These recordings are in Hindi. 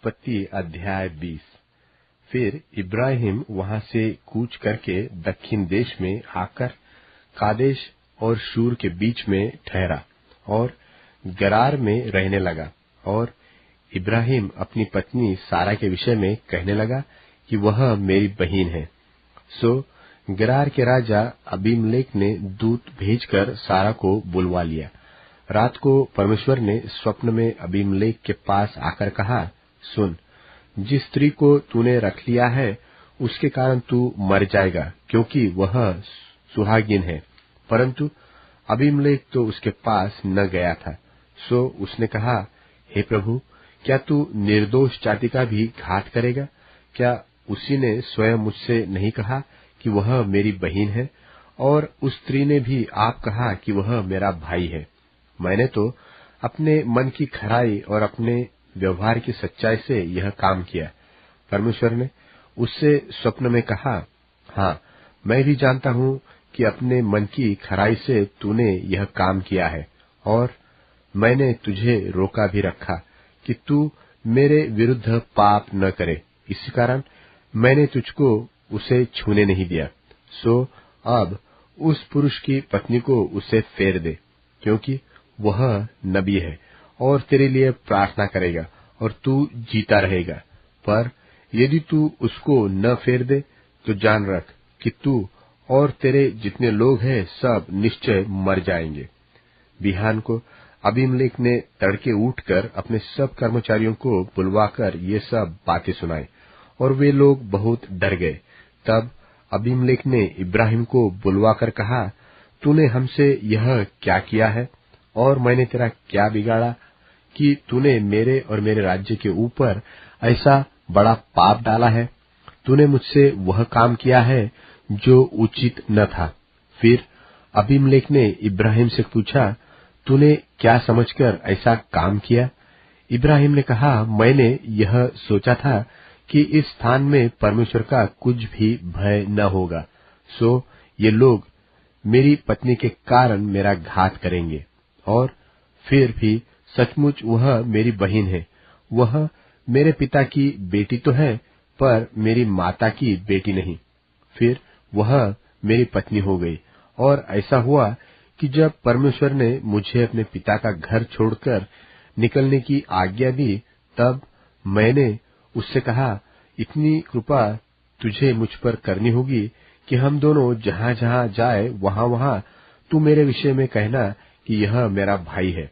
उत्पत्ति अध्याय 20। फिर इब्राहिम वहां से कूच करके दक्षिण देश में आकर कादेश और शूर के बीच में ठहरा और गरार में रहने लगा। और इब्राहिम अपनी पत्नी सारा के विषय में कहने लगा कि वह मेरी बहन है। सो गरार के राजा अबीमेलेक ने दूत भेजकर सारा को बुलवा लिया। रात को परमेश्वर ने स्वप्न में अबीमेलेक के पास आकर कहा, सुन, जिस स्त्री को तूने रख लिया है उसके कारण तू मर जाएगा, क्योंकि वह सुहागिन है। परंतु अबीमेलेक तो उसके पास न गया था। सो उसने कहा, हे प्रभु, क्या तू निर्दोष जाति का भी घात करेगा? क्या उसी ने स्वयं मुझसे नहीं कहा कि वह मेरी बहन है? और उस स्त्री ने भी आप कहा कि वह मेरा भाई है। मैंने तो अपने मन की खराई और अपने व्यवहार की सच्चाई से यह काम किया। परमेश्वर ने उससे स्वप्न में कहा, हाँ, मैं भी जानता हूँ कि अपने मन की खराई से तूने यह काम किया है, और मैंने तुझे रोका भी रखा कि तू मेरे विरुद्ध पाप न करे। इसी कारण मैंने तुझको उसे छूने नहीं दिया। सो अब उस पुरुष की पत्नी को उसे फेर दे, क्योंकि वह नबी है और तेरे लिए प्रार्थना करेगा और तू जीता रहेगा। पर यदि तू उसको न फेर दे तो जान रख कि तू और तेरे जितने लोग हैं सब निश्चय मर जाएंगे। बिहान को अबीमेलेक ने तड़के उठकर अपने सब कर्मचारियों को बुलवाकर ये सब बातें सुनाई, और वे लोग बहुत डर गए। तब अबीमेलेक ने इब्राहिम को बुलवाकर कहा, तूने हमसे यह क्या किया है, और मैंने तेरा क्या बिगाड़ा कि तूने मेरे और मेरे राज्य के ऊपर ऐसा बड़ा पाप डाला है? तूने मुझसे वह काम किया है जो उचित न था। फिर अबीमेलेक ने इब्राहिम से पूछा, तूने क्या समझकर ऐसा काम किया? इब्राहिम ने कहा, मैंने यह सोचा था कि इस स्थान में परमेश्वर का कुछ भी भय न होगा। सो ये लोग मेरी पत्नी के कारण मेरा घात करेंगे, और फिर भी सचमुच वह मेरी बहन है। वह मेरे पिता की बेटी तो है, पर मेरी माता की बेटी नहीं। फिर वह मेरी पत्नी हो गई। और ऐसा हुआ कि जब परमेश्वर ने मुझे अपने पिता का घर छोड़कर निकलने की आज्ञा दी, तब मैंने उससे कहा, इतनी कृपा तुझे मुझ पर करनी होगी कि हम दोनों जहां जहां जाए वहां वहां तू मेरे विषय में कहना कि यह मेरा भाई है।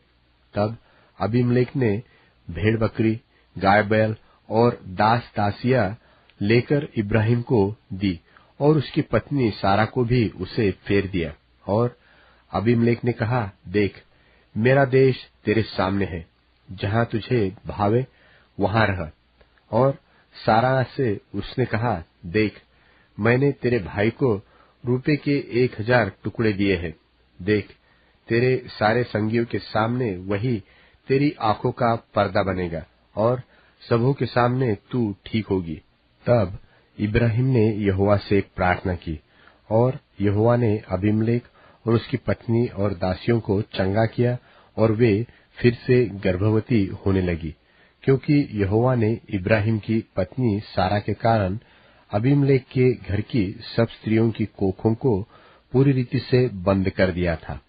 तब अबीमेलेक ने भेड़ बकरी, गाय बैल और दास दासियां लेकर इब्राहिम को दी, और उसकी पत्नी सारा को भी उसे फेर दिया। और अबीमेलेक ने कहा, देख, मेरा देश तेरे सामने है, जहां तुझे भावे वहां रह। और सारा से उसने कहा, देख, मैंने तेरे भाई को रुपये के 1000 टुकड़े दिए हैं। देख, तेरे सारे संगियों के सामने वही तेरी आंखों का पर्दा बनेगा, और सबों के सामने तू ठीक होगी। तब इब्राहिम ने यहोवा से प्रार्थना की, और यहोवा ने अबीमेलेक और उसकी पत्नी और दासियों को चंगा किया, और वे फिर से गर्भवती होने लगी, क्योंकि यहोवा ने इब्राहिम की पत्नी सारा के कारण अबीमेलेक के घर की सब स्त्रियों की कोखों को पूरी रीति से बंद कर दिया था।